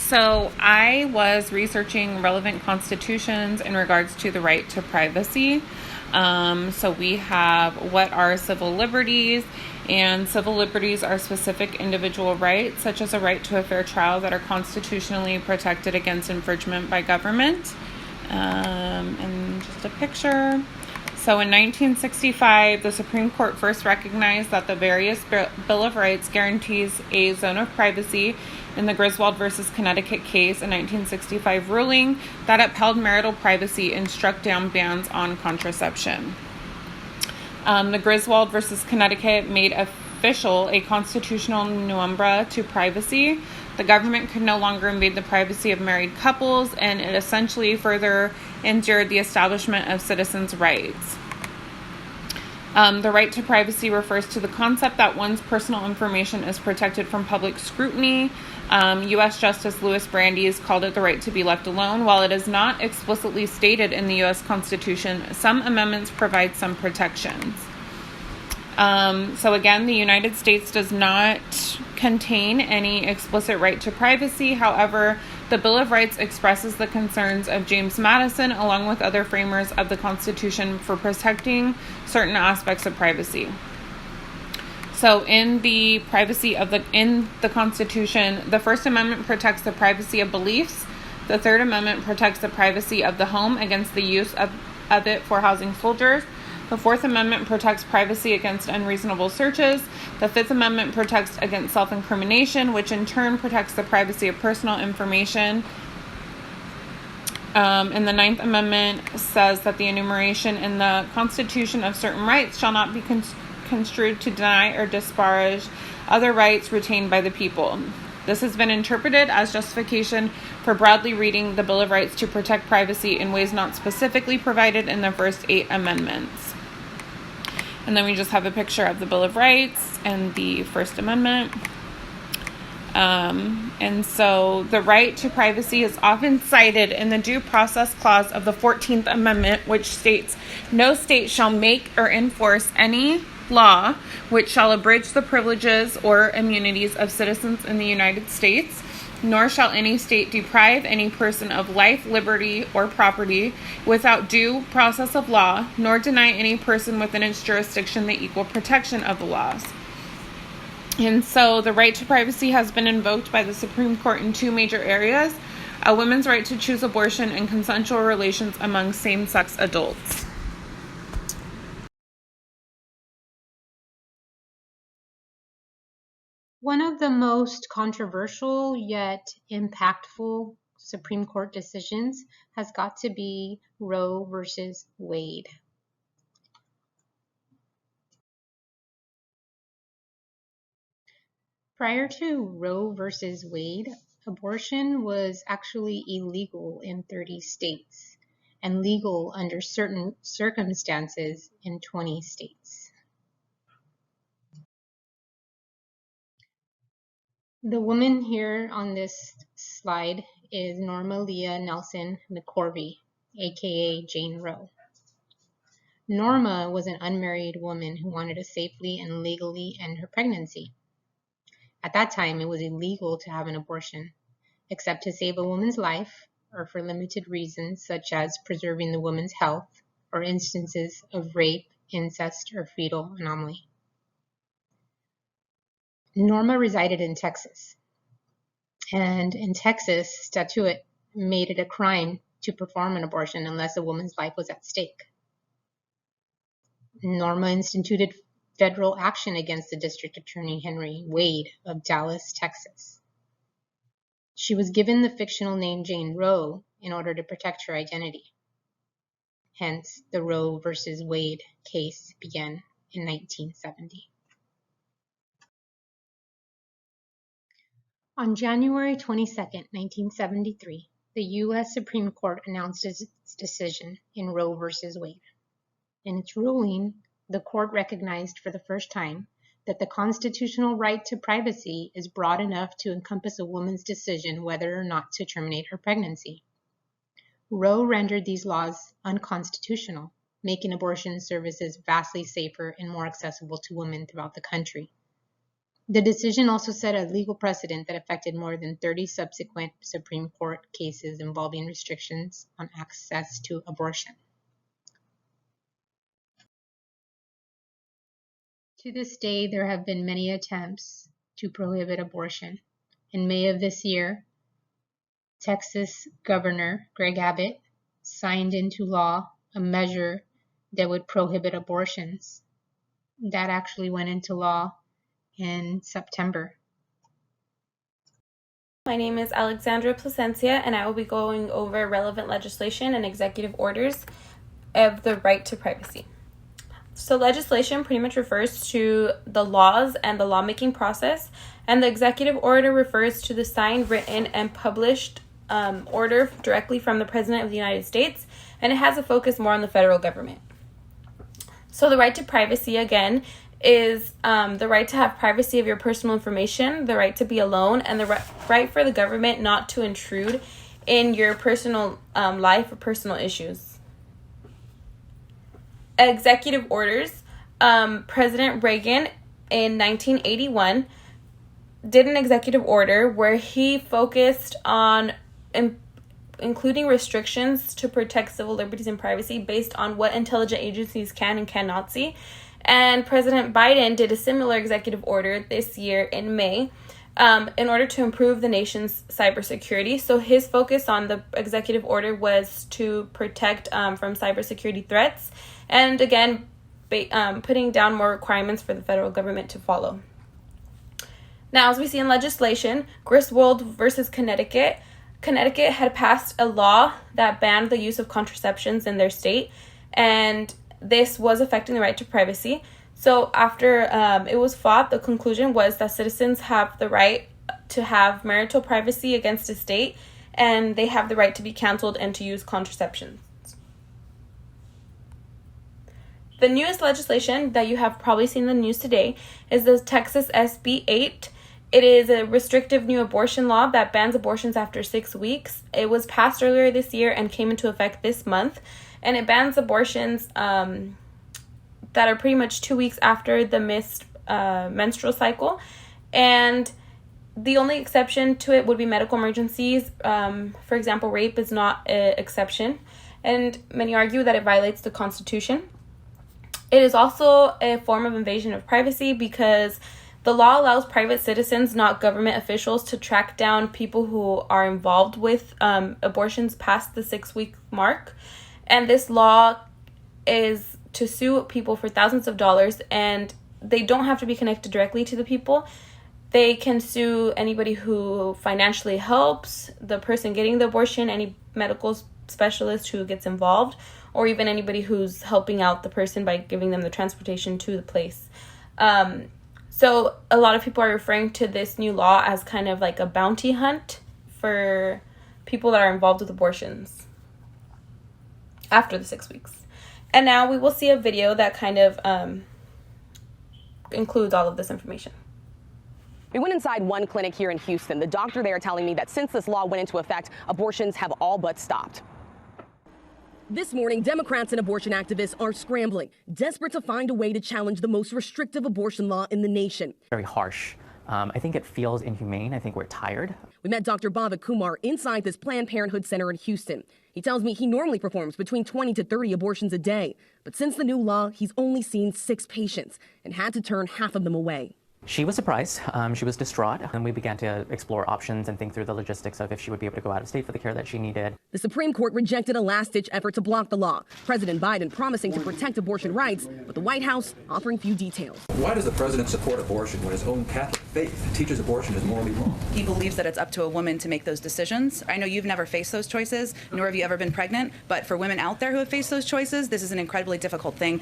So I was researching relevant constitutions in regards to the right to privacy. So we have what are civil liberties, and civil liberties are specific individual rights, such as a right to a fair trial, that are constitutionally protected against infringement by government. And just a picture. So in 1965, the Supreme Court first recognized that the various Bill of Rights guarantees a zone of privacy in the Griswold versus Connecticut case in 1965 ruling that upheld marital privacy and struck down bans on contraception. The Griswold versus Connecticut made official a constitutional penumbra to privacy. The government could no longer invade the privacy of married couples, and it essentially further endured the establishment of citizens' rights. The right to privacy refers to the concept that one's personal information is protected from public scrutiny. U.S. Justice Louis Brandeis called it the right to be left alone. While it is not explicitly stated in the U.S. Constitution, some amendments provide some protections. So again, the United States does not contain any explicit right to privacy. However, the Bill of Rights expresses the concerns of James Madison, along with other framers of the Constitution, for protecting certain aspects of privacy. So in the Constitution, the First Amendment protects the privacy of beliefs. The Third Amendment protects the privacy of the home against the use of it for housing soldiers. The Fourth Amendment protects privacy against unreasonable searches. The Fifth Amendment protects against self-incrimination, which in turn protects the privacy of personal information. And the Ninth Amendment says that the enumeration in the Constitution of certain rights shall not be construed to deny or disparage other rights retained by the people. This has been interpreted as justification for broadly reading the Bill of Rights to protect privacy in ways not specifically provided in the first 8 amendments. And then we just have a picture of the Bill of Rights and the First Amendment. And so the right to privacy is often cited in the Due Process Clause of the 14th Amendment, which states, "No state shall make or enforce any law which shall abridge the privileges or immunities of citizens in the United States, nor shall any state deprive any person of life, liberty, or property without due process of law, nor deny any person within its jurisdiction the equal protection of the laws." And so the right to privacy has been invoked by the Supreme Court in 2 major areas: a woman's right to choose abortion and consensual relations among same-sex adults. One of the most controversial yet impactful Supreme Court decisions has got to be Roe versus Wade. Prior to Roe versus Wade, abortion was actually illegal in 30 states and legal under certain circumstances in 20 states. The woman here on this slide is Norma Leah Nelson McCorvey, aka Jane Roe. Norma was an unmarried woman who wanted to safely and legally end her pregnancy. At that time, it was illegal to have an abortion, except to save a woman's life or for limited reasons such as preserving the woman's health or instances of rape, incest, or fetal anomaly. Norma resided in Texas, and in Texas, statute made it a crime to perform an abortion unless a woman's life was at stake. Norma instituted federal action against the District Attorney Henry Wade of Dallas, Texas. She was given the fictional name Jane Roe in order to protect her identity. Hence, the Roe versus Wade case began in 1970. On January 22, 1973, the U.S. Supreme Court announced its decision in Roe versus Wade. In its ruling, the court recognized for the first time that the constitutional right to privacy is broad enough to encompass a woman's decision whether or not to terminate her pregnancy. Roe rendered these laws unconstitutional, making abortion services vastly safer and more accessible to women throughout the country. The decision also set a legal precedent that affected more than 30 subsequent Supreme Court cases involving restrictions on access to abortion. To this day, there have been many attempts to prohibit abortion. In May of this year, Texas Governor Greg Abbott signed into law a measure that would prohibit abortions. That actually went into law in September. My name is Alexandra Plascencia, and I will be going over relevant legislation and executive orders of the right to privacy. So legislation pretty much refers to the laws and the lawmaking process, and the executive order refers to the signed, written, and published order directly from the President of the United States, and it has a focus more on the federal government. So the right to privacy, again, is the right to have privacy of your personal information, the right to be alone, and the right for the government not to intrude in your personal life or personal issues. Executive orders. President Reagan in 1981 did an executive order where he focused on including restrictions to protect civil liberties and privacy based on what intelligence agencies can and cannot see. And President Biden did a similar executive order this year in May in order to improve the nation's cybersecurity. So his focus on the executive order was to protect from cybersecurity threats, and again, putting down more requirements for the federal government to follow. Now, as we see in legislation, Griswold versus Connecticut, Connecticut had passed a law that banned the use of contraceptions in their state, and this was affecting the right to privacy. So after it was fought, the conclusion was that citizens have the right to have marital privacy against a state, and they have the right to be counseled and to use contraceptions. The newest legislation that you have probably seen in the news today is the Texas SB 8. It is a restrictive new abortion law that bans abortions after 6 weeks. It was passed earlier this year and came into effect this month. And it bans abortions that are pretty much 2 weeks after the missed menstrual cycle. And the only exception to it would be medical emergencies. For example, rape is not an exception. And many argue that it violates the Constitution. It is also a form of invasion of privacy because the law allows private citizens, not government officials, to track down people who are involved with abortions past the 6-week mark. And this law is to sue people for thousands of dollars, and they don't have to be connected directly to the people. They can sue anybody who financially helps the person getting the abortion, any medical specialist who gets involved, or even anybody who's helping out the person by giving them the transportation to the place. So a lot of people are referring to this new law as kind of like a bounty hunt for people that are involved with abortions after the 6 weeks. And now we will see a video that kind of includes all of this information. We went inside one clinic here in Houston. The doctor there telling me that since this law went into effect, abortions have all but stopped. This morning, Democrats and abortion activists are scrambling, desperate to find a way to challenge the most restrictive abortion law in the nation. Very harsh. I think it feels inhumane. I think we're tired. We met Dr. Bhavik Kumar inside this Planned Parenthood center in Houston. He tells me he normally performs between 20 to 30 abortions a day. But since the new law, he's only seen 6 patients and had to turn half of them away. She was surprised. She was distraught. And we began to explore options and think through the logistics of if she would be able to go out of state for the care that she needed. The Supreme Court rejected a last-ditch effort to block the law. President Biden promising to protect abortion rights, but the White House offering few details. Why does the president support abortion when his own Catholic faith teaches abortion is morally wrong? He believes that it's up to a woman to make those decisions. I know you've never faced those choices, nor have you ever been pregnant, but for women out there who have faced those choices, this is an incredibly difficult thing.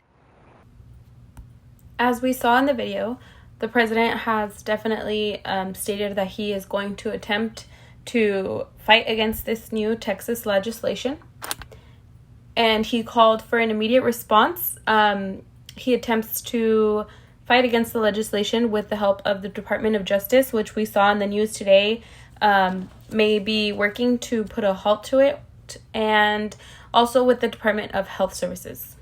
As we saw in the video, the president has definitely stated that he is going to attempt to fight against this new Texas legislation. And he called for an immediate response. He attempts to fight against the legislation with the help of the Department of Justice, which we saw in the news today, may be working to put a halt to it, and also with the Department of Health Services.